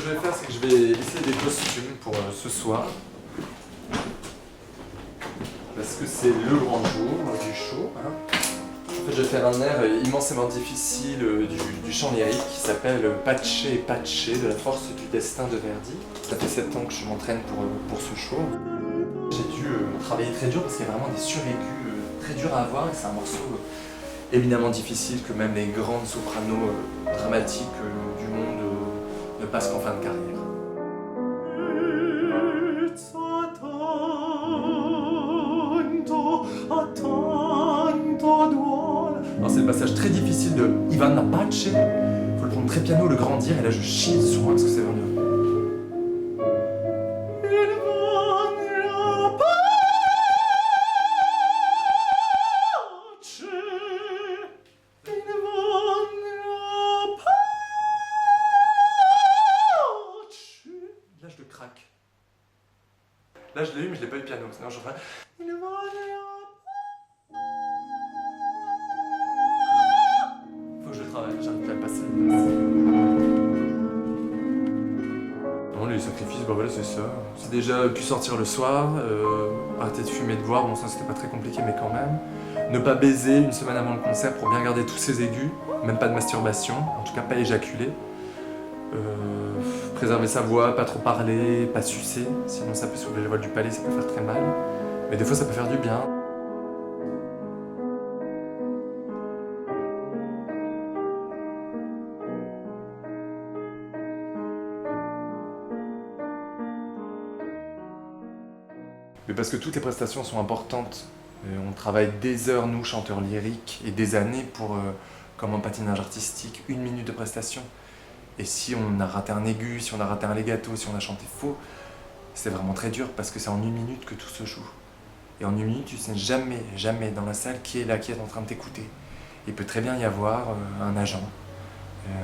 je vais faire, c'est que je vais essayer des costumes pour ce soir. Parce que c'est le grand jour du show. Hein. En fait, je vais faire un air immensément difficile du chant lyrique qui s'appelle Pace Pace de la force du destin de Verdi. Ça fait 7 ans que je m'entraîne pour ce show. J'ai dû travailler très dur parce qu'il y a vraiment des suraigus très durs à avoir et c'est un morceau éminemment difficile que même les grandes sopranos dramatiques du monde ne passent qu'en fin de carrière. Alors c'est le passage très difficile de Ivana Pace. Il faut le prendre très piano, le grandir et là je chie sur moi parce que c'est vraiment... Là je le craque. Là je l'ai eu mais je l'ai pas eu piano, sinon je ferais... Faut que je le travaille, j'arrive pas à le passer. Non, les sacrifices, bah voilà, c'est ça. J'ai déjà pu sortir le soir, arrêter de fumer, de boire, bon ça c'était pas très compliqué mais quand même. Ne pas baiser une semaine avant le concert pour bien garder tous ses aigus, même pas de masturbation, en tout cas pas éjaculer. Préserver sa voix, pas trop parler, pas sucer, sinon ça peut soulever les voiles du palais, ça peut faire très mal. Mais des fois ça peut faire du bien. Mais parce que toutes les prestations sont importantes. On travaille des heures, nous, chanteurs lyriques, et des années pour, comme en patinage artistique, 1 minute de prestation. Et si on a raté un aigu, si on a raté un legato, si on a chanté faux, c'est vraiment très dur parce que c'est en 1 minute que tout se joue. Et en 1 minute, tu sais jamais dans la salle qui est là, qui est en train de t'écouter. Il peut très bien y avoir un agent,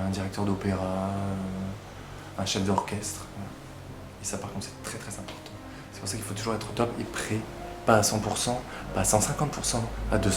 un directeur d'opéra, un chef d'orchestre. Et ça, par contre, c'est très très important. C'est pour ça qu'il faut toujours être au top et prêt, pas à 100%, pas à 150%, à 200%.